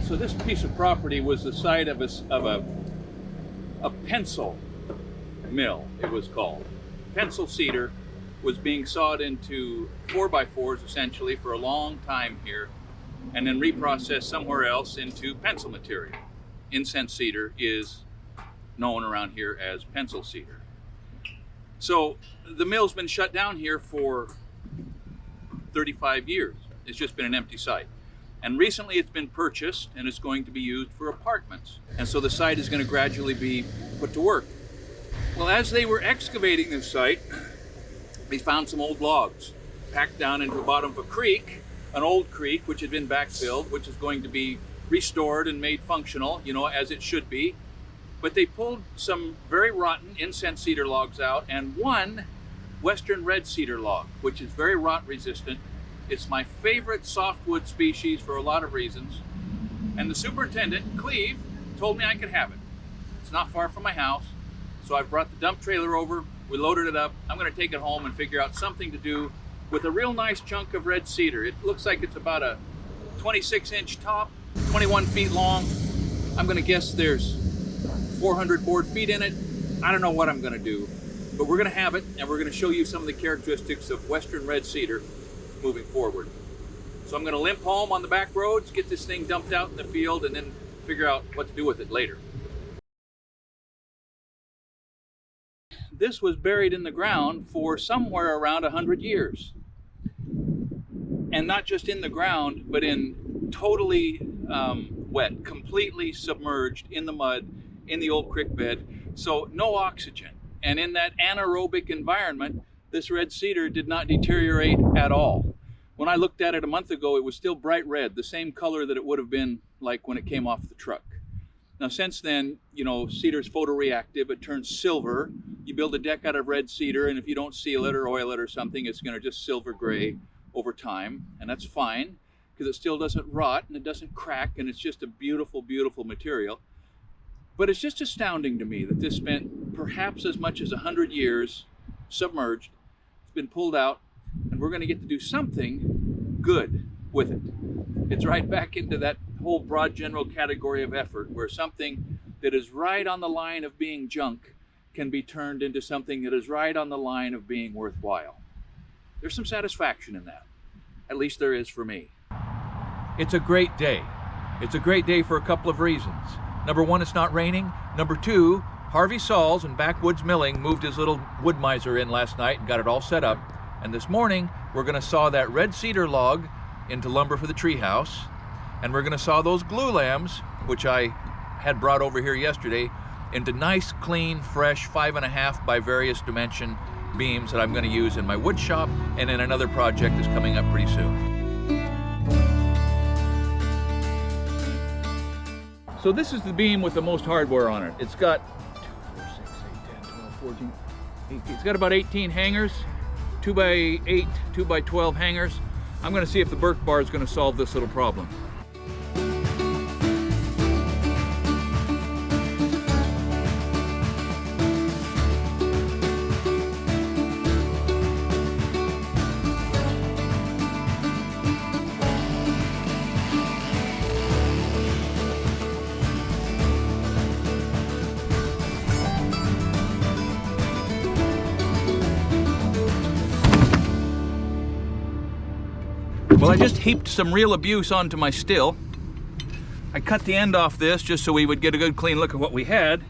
So this piece of property was the site of a pencil mill, it was called. Pencil cedar was being sawed into 4x4s essentially for a long time here, and then reprocessed somewhere else into pencil material. Incense cedar is known around here as pencil cedar. So the mill's been shut down here for 35 years. It's just been an empty site. And recently it's been purchased and it's going to be used for apartments. And so the site is going to gradually be put to work. Well, as they were excavating this site, they found some old logs packed down into the bottom of a creek, an old creek which had been backfilled, which is going to be restored and made functional, you know, as it should be. But they pulled some very rotten incense cedar logs out and one western red cedar log, which is very rot resistant. It's my favorite softwood species for a lot of reasons. And the superintendent, Cleve, told me I could have it. It's not far from my house. So I brought the dump trailer over, we loaded it up. I'm gonna take it home and figure out something to do with a real nice chunk of red cedar. It looks like it's about a 26-inch top, 21 feet long. I'm gonna guess there's 400 board feet in it. I don't know what I'm gonna do, but we're gonna have it and we're gonna show you some of the characteristics of western red cedar moving forward. So I'm gonna limp home on the back roads, get this thing dumped out in the field, and then figure out what to do with it later. This was buried in the ground for somewhere around 100 years. And not just in the ground, but in totally wet, completely submerged in the mud, in the old creek bed. So no oxygen. And in that anaerobic environment, this red cedar did not deteriorate at all. When I looked at it a month ago, it was still bright red, the same color that it would have been like when it came off the truck. Now since then, you know, cedar's photoreactive, it turns silver. You build a deck out of red cedar, and if you don't seal it or oil it or something, it's gonna just silver gray over time, and that's fine, because it still doesn't rot and it doesn't crack, and it's just a beautiful, beautiful material. But it's just astounding to me that this spent perhaps as much as 100 years submerged. It's been pulled out, and we're gonna get to do something good with it. It's right back into that whole broad general category of effort where something that is right on the line of being junk can be turned into something that is right on the line of being worthwhile. There's some satisfaction in that. At least there is for me. It's a great day. It's a great day for a couple of reasons. Number one, it's not raining. Number two, Harvey Sauls and Backwoods Milling moved his little wood miser in last night and got it all set up. And this morning, we're gonna saw that red cedar log into lumber for the treehouse. And we're gonna saw those glue lambs, which I had brought over here yesterday, into nice, clean, fresh 5.5 by various dimension beams that I'm gonna use in my wood shop and in another project that's coming up pretty soon. So this is the beam with the most hardware on it. It's got 2, 4, 6, 8, 10, 12, 14, 18. It's got about 18 hangers, 2x8, 2x12 hangers. I'm gonna see if the Burke bar is gonna solve this little problem. Well, I just heaped some real abuse onto my still. I cut the end off this just so we would get a good clean look at what we had.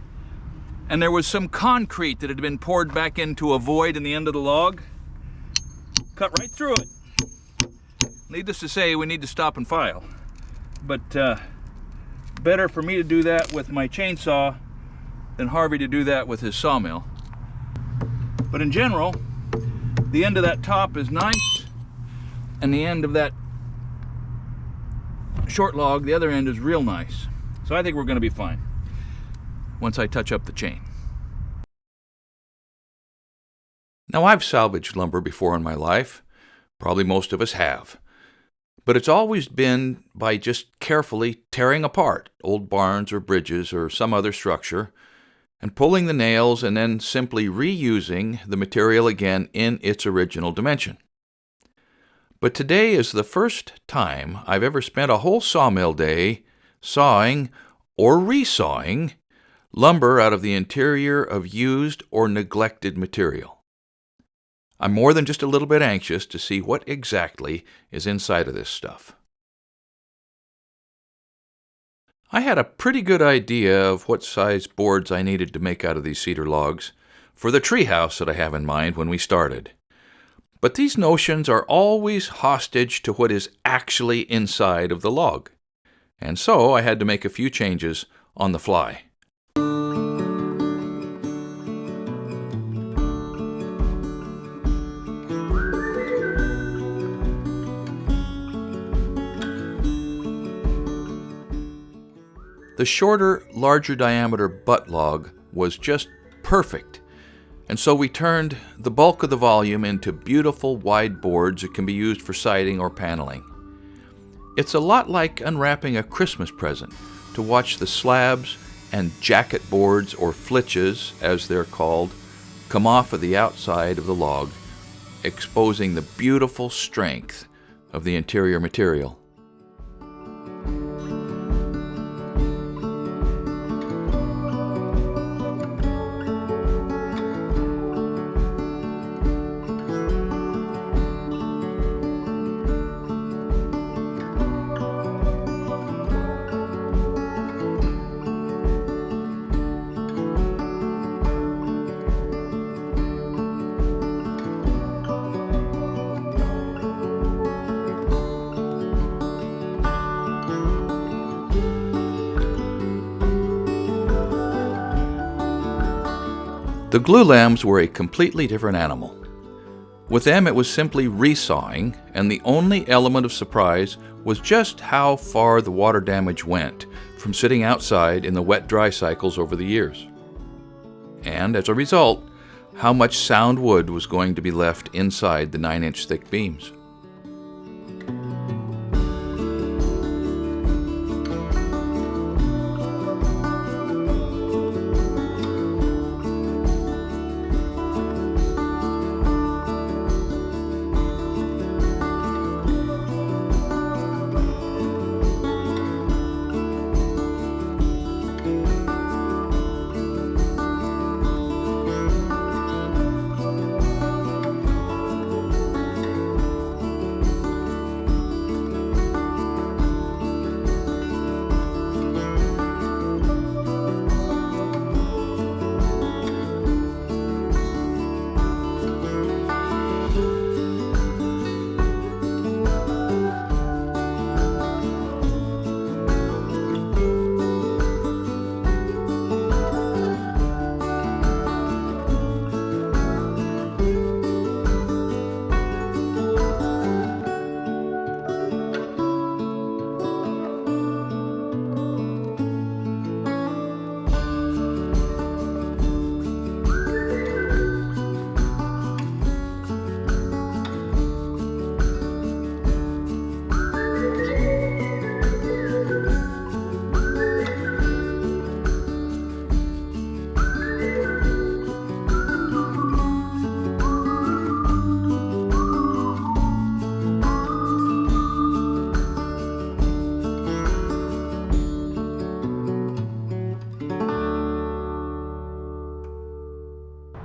And there was some concrete that had been poured back into a void in the end of the log. Cut right through it. Needless to say, we need to stop and file. But better for me to do that with my chainsaw than Harvey to do that with his sawmill. But in general, the end of that top is nice. And the end of that short log, the other end is real nice. So I think we're gonna be fine once I touch up the chain. Now, I've salvaged lumber before in my life. Probably most of us have. But it's always been by just carefully tearing apart old barns or bridges or some other structure and pulling the nails and then simply reusing the material again in its original dimension. But today is the first time I've ever spent a whole sawmill day sawing or resawing lumber out of the interior of used or neglected material. I'm more than just a little bit anxious to see what exactly is inside of this stuff. I had a pretty good idea of what size boards I needed to make out of these cedar logs for the treehouse that I have in mind when we started. But these notions are always hostage to what is actually inside of the log. And so I had to make a few changes on the fly. The shorter, larger diameter butt log was just perfect, and so we turned the bulk of the volume into beautiful wide boards that can be used for siding or paneling. It's a lot like unwrapping a Christmas present to watch the slabs and jacket boards, or flitches as they're called, come off of the outside of the log, exposing the beautiful strength of the interior material. The glue lambs were a completely different animal. With them, it was simply resawing, and the only element of surprise was just how far the water damage went from sitting outside in the wet-dry cycles over the years. And as a result, how much sound wood was going to be left inside the 9-inch thick beams.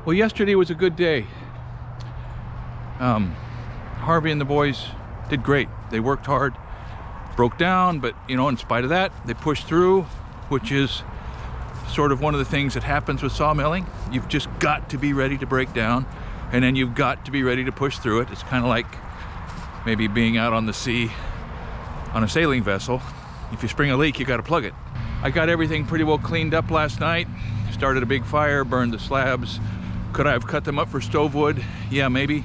Well, yesterday was a good day. Harvey and the boys did great. They worked hard, broke down, but in spite of that, they pushed through, which is sort of one of the things that happens with sawmilling. You've just got to be ready to break down, and then you've got to be ready to push through it. It's kind of like maybe being out on the sea on a sailing vessel. If you spring a leak, you got to plug it. I got everything pretty well cleaned up last night, started a big fire, burned the slabs. Could I have cut them up for stove wood? Yeah, maybe.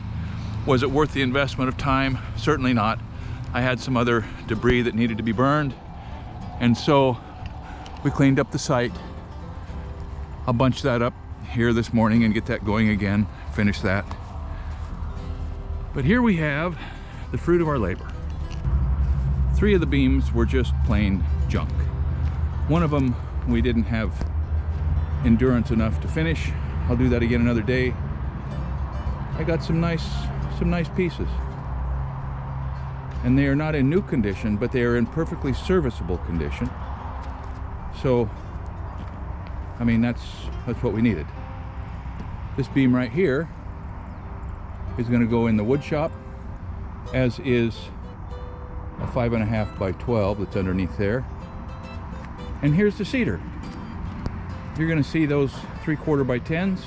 Was it worth the investment of time? Certainly not. I had some other debris that needed to be burned, and so we cleaned up the site. I'll bunch that up here this morning and get that going again, finish that. But here we have the fruit of our labor. 3 of the beams were just plain junk. One of them we didn't have endurance enough to finish. I'll do that again another day. I got some nice pieces. And they are not in new condition, but they are in perfectly serviceable condition. So, I mean, that's what we needed. This beam right here is going to go in the wood shop, as is a 5.5 by 12 that's underneath there. And here's the cedar. You're going to see those 3/4 by 10s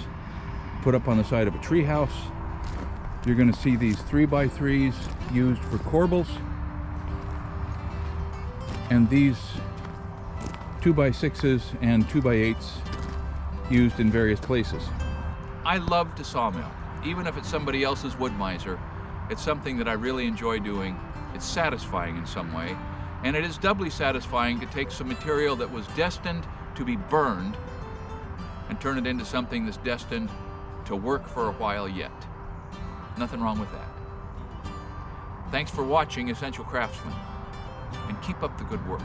put up on the side of a tree house. You're going to see these 3x3s used for corbels, and these 2x6s and 2x8s used in various places. I love to sawmill. Even if it's somebody else's wood miser, it's something that I really enjoy doing. It's satisfying in some way, and it is doubly satisfying to take some material that was destined to be burned and turn it into something that's destined to work for a while yet. Nothing wrong with that. Thanks for watching Essential Craftsman, and keep up the good work.